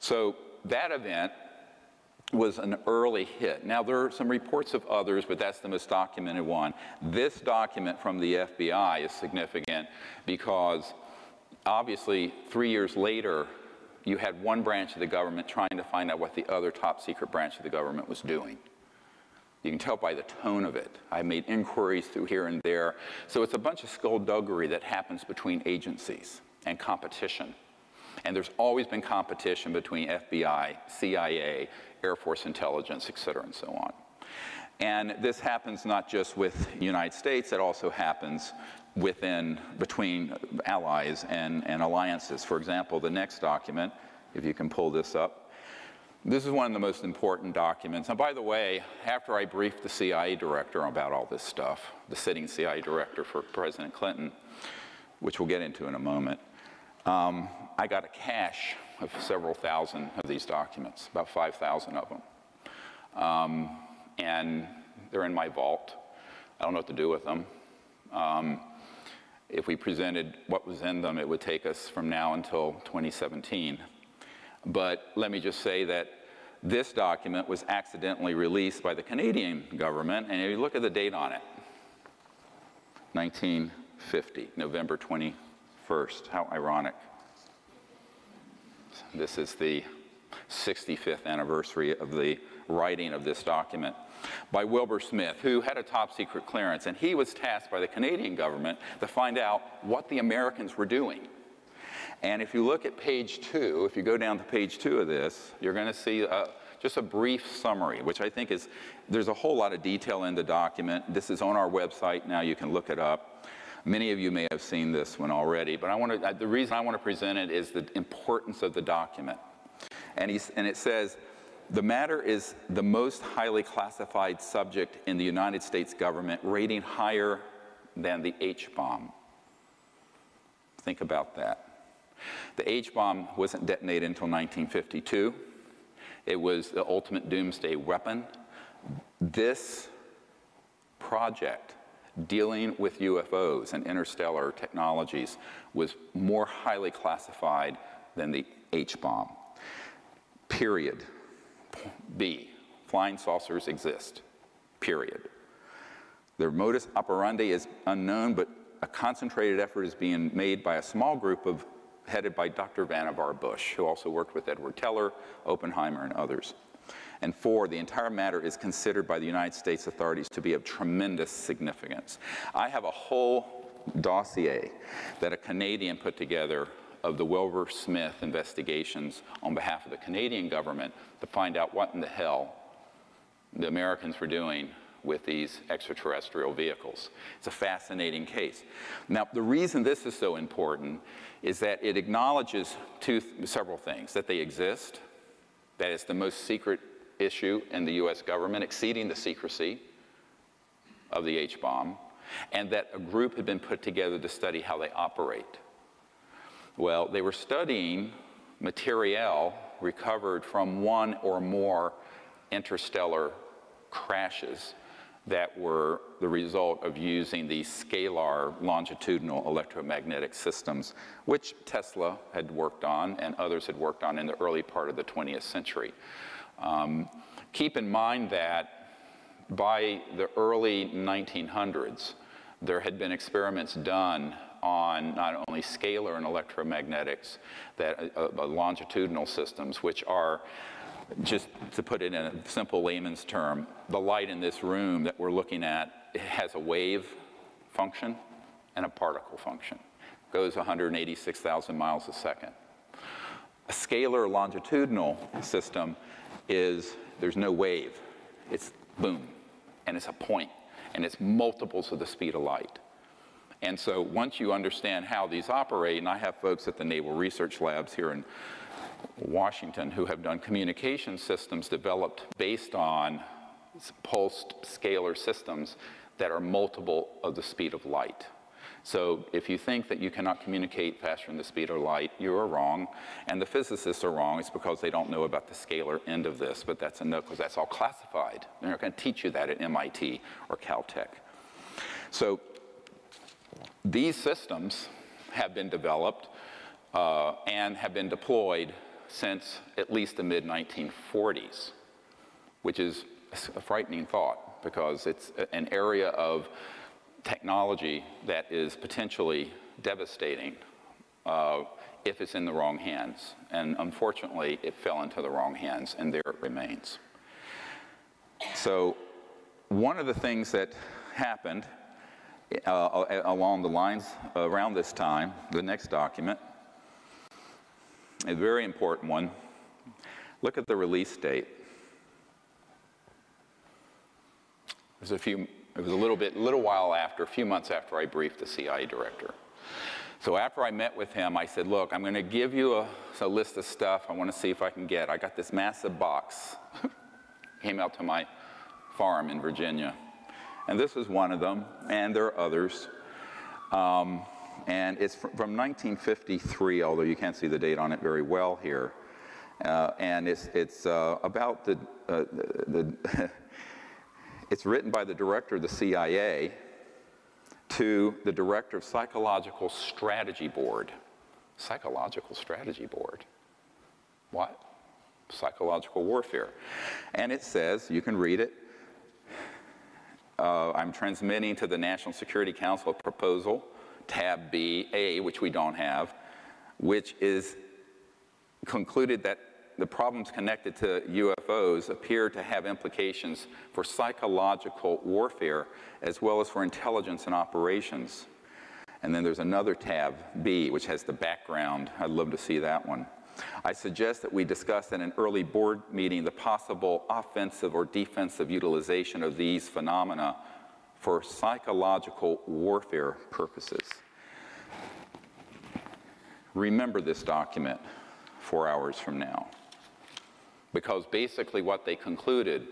So that event was an early hit. Now, there are some reports of others, but that's the most documented one. This document from the FBI is significant because, obviously, 3 years later, you had one branch of the government trying to find out what the other top secret branch of the government was doing. You can tell by the tone of it. I made inquiries through here and there. So it's a bunch of skullduggery that happens between agencies and competition. And there's always been competition between FBI, CIA, Air Force intelligence, et cetera, and so on. And this happens not just with the United States, it also happens between allies and alliances. For example, the next document, if you can pull this up, this is one of the most important documents. And by the way, after I briefed the CIA director about all this stuff, the sitting CIA director for President Clinton, which we'll get into in a moment, I got a cache of several thousand of these documents, about 5,000 of them. And they're in my vault. I don't know what to do with them. If we presented what was in them, it would take us from now until 2017. But let me just say that this document was accidentally released by the Canadian government, and if you look at the date on it, 1950, November 21st. How ironic. This is the 65th anniversary of the writing of this document by Wilbur Smith, who had a top secret clearance, and he was tasked by the Canadian government to find out what the Americans were doing. And if you look at page 2, if you go down to page 2 of this, you're going to see just a brief summary, which I think is, there's a whole lot of detail in the document. This is on our website now, you can look it up. Many of you may have seen this one already, but the reason I want to present it is the importance of the document. And it says, the matter is the most highly classified subject in the United States government, rating higher than the H-bomb. Think about that. The H-bomb wasn't detonated until 1952. It was the ultimate doomsday weapon. This project, dealing with UFOs and interstellar technologies, was more highly classified than the H-bomb. Period. B, flying saucers exist. Period. Their modus operandi is unknown, but a concentrated effort is being made by a small group headed by Dr. Vannevar Bush, who also worked with Edward Teller, Oppenheimer, and others. And 4, the entire matter is considered by the United States authorities to be of tremendous significance. I have a whole dossier that a Canadian put together of the Wilbur Smith investigations on behalf of the Canadian government to find out what in the hell the Americans were doing with these extraterrestrial vehicles. It's a fascinating case. Now, the reason this is so important is that it acknowledges several things: that they exist, that it's the most secret issue in the US government, exceeding the secrecy of the H-bomb, and that a group had been put together to study how they operate. Well, they were studying material recovered from one or more interstellar crashes that were the result of using these scalar longitudinal electromagnetic systems, which Tesla had worked on and others had worked on in the early part of the 20th century. Keep in mind that by the early 1900s, there had been experiments done on not only scalar and electromagnetics, longitudinal systems, which are, just to put it in a simple layman's term, the light in this room that we're looking at, it has a wave function and a particle function. It goes 186,000 miles a second. A scalar longitudinal system there's no wave. It's boom, and it's a point, and it's multiples of the speed of light. And so once you understand how these operate, and I have folks at the Naval Research Labs here in Washington who have done communication systems developed based on pulsed scalar systems that are multiple of the speed of light. So if you think that you cannot communicate faster than the speed of light, you are wrong, and the physicists are wrong. It's because they don't know about the scalar end of this, but that's a no, because that's all classified. They're not going to teach you that at MIT or Caltech. So these systems have been developed and have been deployed since at least the mid-1940s, which is a frightening thought because it's an area of technology that is potentially devastating if it's in the wrong hands. And unfortunately, it fell into the wrong hands, and there it remains. So one of the things that happened along the lines around this time, the next document, a very important one. Look at the release date. It was a little while after, a few months after I briefed the CIA director. So after I met with him, I said, look, I'm going to give you a list of stuff I want to see if I can get. I got this massive box. Came out to my farm in Virginia. And this is one of them, and there are others. And it's from 1953, although you can't see the date on it very well here. And it's about it's written by the director of the CIA to the director of Psychological Strategy Board. Psychological Strategy Board. What? Psychological warfare. And it says, you can read it, I'm transmitting to the National Security Council a proposal, tab B-A, which we don't have, which is concluded that the problems connected to UFOs appear to have implications for psychological warfare as well as for intelligence and operations. And then there's another tab, B, which has the background. I'd love to see that one. I suggest that we discuss in an early board meeting the possible offensive or defensive utilization of these phenomena for psychological warfare purposes. Remember this document 4 hours from now, because basically what they concluded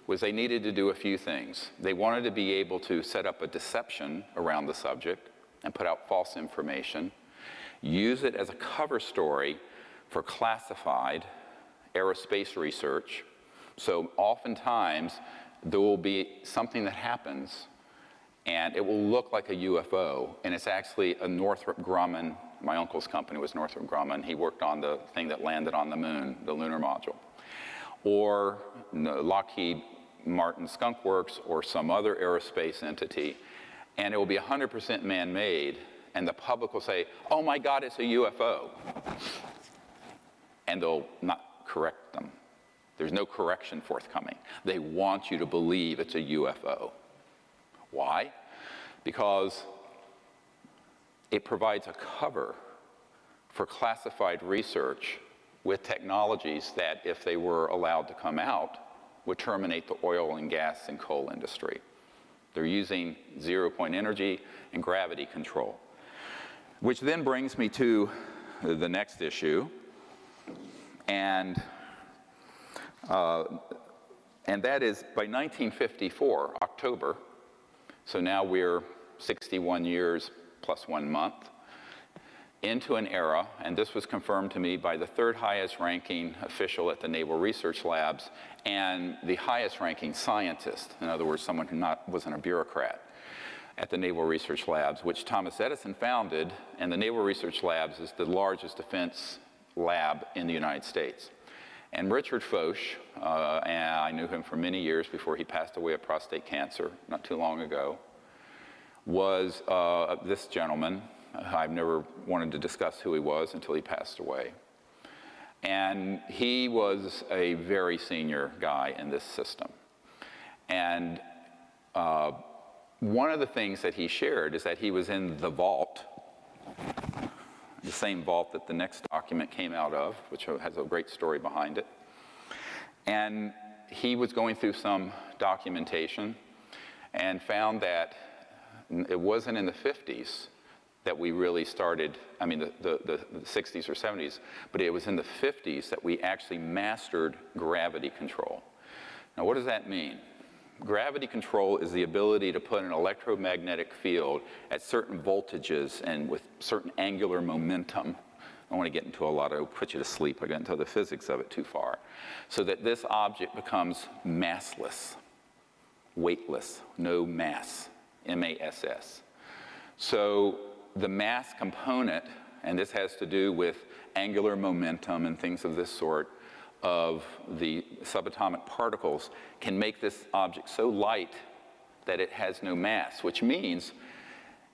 was they needed to do a few things. They wanted to be able to set up a deception around the subject and put out false information, use it as a cover story for classified aerospace research. So oftentimes there will be something that happens and it will look like a UFO, and it's actually a Northrop Grumman. My uncle's company was Northrop Grumman. He worked on the thing that landed on the moon, the lunar module. Or Lockheed Martin Skunk Works or some other aerospace entity, and it will be 100% man-made, and the public will say, oh my God, it's a UFO. And they'll not correct them. There's no correction forthcoming. They want you to believe it's a UFO. Why? Because it provides a cover for classified research with technologies that, if they were allowed to come out, would terminate the oil and gas and coal industry. They're using zero-point energy and gravity control. Which then brings me to the next issue, and that is by 1954, October, so now we're 61 years plus 1 month into an era, and this was confirmed to me by the third highest ranking official at the Naval Research Labs and the highest ranking scientist, in other words, someone who wasn't a bureaucrat, at the Naval Research Labs, which Thomas Edison founded, and the Naval Research Labs is the largest defense lab in the United States. And Richard Foch, and I knew him for many years before he passed away of prostate cancer not too long ago, was this gentleman. I've never wanted to discuss who he was until he passed away. And he was a very senior guy in this system. And one of the things that he shared is that he was in the vault, the same vault that the next document came out of, which has a great story behind it. And he was going through some documentation and found that it wasn't in the 50s that we really started, I mean the 60s or 70s, but it was in the 50s that we actually mastered gravity control. Now what does that mean? Gravity control is the ability to put an electromagnetic field at certain voltages and with certain angular momentum. I don't want to get into a lot of, put you to sleep, I got into the physics of it too far. So that this object becomes massless, weightless, no mass, M-A-S-S. So the mass component, and this has to do with angular momentum and things of this sort of the subatomic particles can make this object so light that it has no mass, which means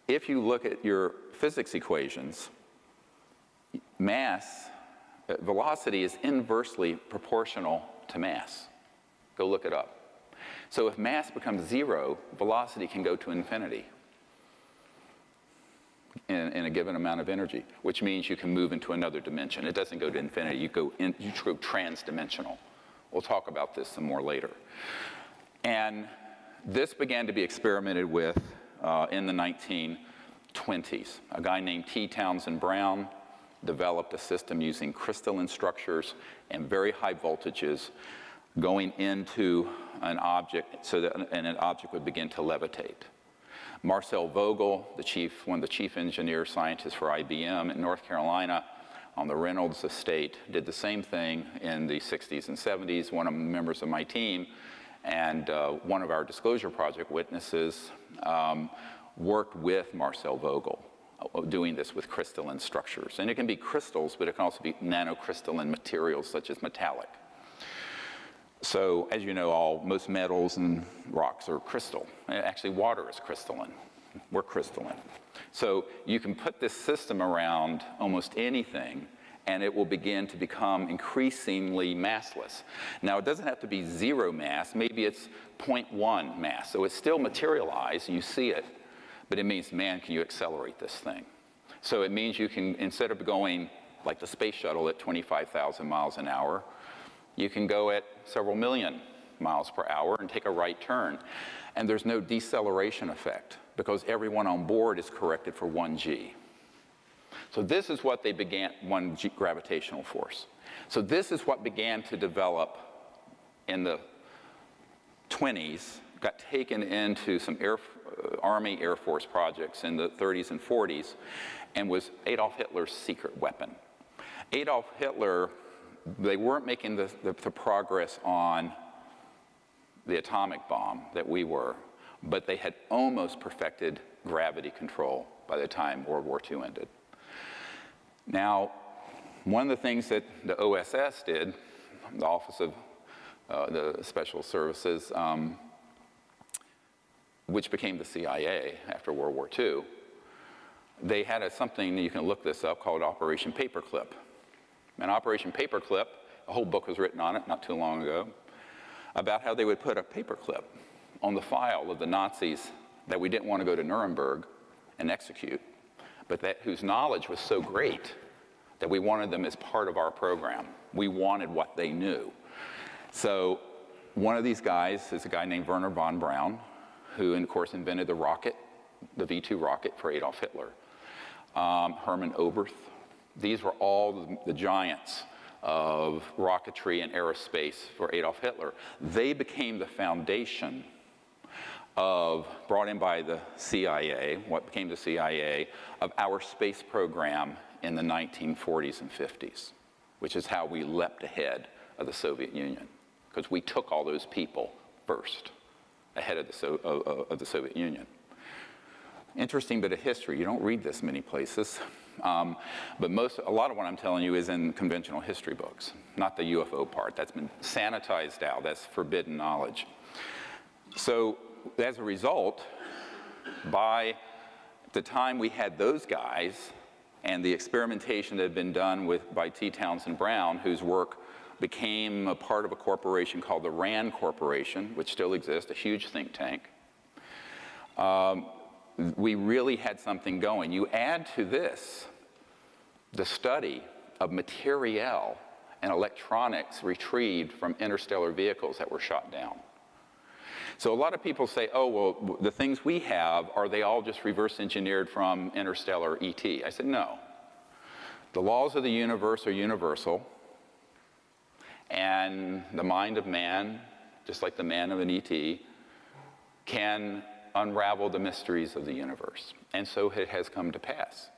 if you look at your physics equations, velocity is inversely proportional to mass. Go look it up. So if mass becomes 0, velocity can go to infinity in a given amount of energy, which means you can move into another dimension. It doesn't go to infinity, you go trans-dimensional. We'll talk about this some more later. And this began to be experimented with in the 1920s. A guy named T. Townsend Brown developed a system using crystalline structures and very high voltages going into an object so that an object would begin to levitate. Marcel Vogel, one of the chief engineer scientists for IBM in North Carolina on the Reynolds estate, did the same thing in the 60s and 70s. One of the members of my team and one of our disclosure project witnesses worked with Marcel Vogel doing this with crystalline structures. And it can be crystals, but it can also be nanocrystalline materials such as metallic. So, as you know, most metals and rocks are crystal. Actually, water is crystalline. We're crystalline. So you can put this system around almost anything, and it will begin to become increasingly massless. Now, it doesn't have to be 0 mass. Maybe it's 0.1 mass. So it's still materialized. You see it. But it means, man, can you accelerate this thing? So it means you can, instead of going like the space shuttle at 25,000 miles an hour, you can go at several million miles per hour and take a right turn. And there's no deceleration effect because everyone on board is corrected for 1g. So this is what they began, 1g gravitational force. So this is what began to develop in the 20s, got taken into some Army Air Force projects in the 30s and 40s, and was Adolf Hitler's secret weapon. Adolf Hitler, they weren't making the progress on the atomic bomb that we were, but they had almost perfected gravity control by the time World War II ended. Now, one of the things that the OSS did, the Office of the Special Services, which became the CIA after World War II, they had something, you can look this up, called Operation Paperclip. And Operation Paperclip, a whole book was written on it not too long ago, about how they would put a paperclip on the file of the Nazis that we didn't want to go to Nuremberg and execute, but whose knowledge was so great that we wanted them as part of our program. We wanted what they knew. So one of these guys is a guy named Wernher von Braun, who, of course, invented the rocket, the V-2 rocket for Adolf Hitler. Hermann Oberth. These were all the giants of rocketry and aerospace for Adolf Hitler. They became the foundation of, brought in by the CIA, what became the CIA, of our space program in the 1940s and 50s, which is how we leapt ahead of the Soviet Union, because we took all those people first, ahead of the Soviet Union. Interesting bit of history. You don't read this many places. But a lot of what I'm telling you is in conventional history books, not the UFO part. That's been sanitized out. That's forbidden knowledge. So as a result, by the time we had those guys and the experimentation that had been done by T. Townsend Brown, whose work became a part of a corporation called the RAND Corporation, which still exists, a huge think tank, we really had something going. You add to this the study of materiel and electronics retrieved from interstellar vehicles that were shot down. So a lot of people say, oh, well, the things we have, are they all just reverse engineered from interstellar ET? I said, no. The laws of the universe are universal, and the mind of man, just like the man of an ET, can unravel the mysteries of the universe. And so it has come to pass.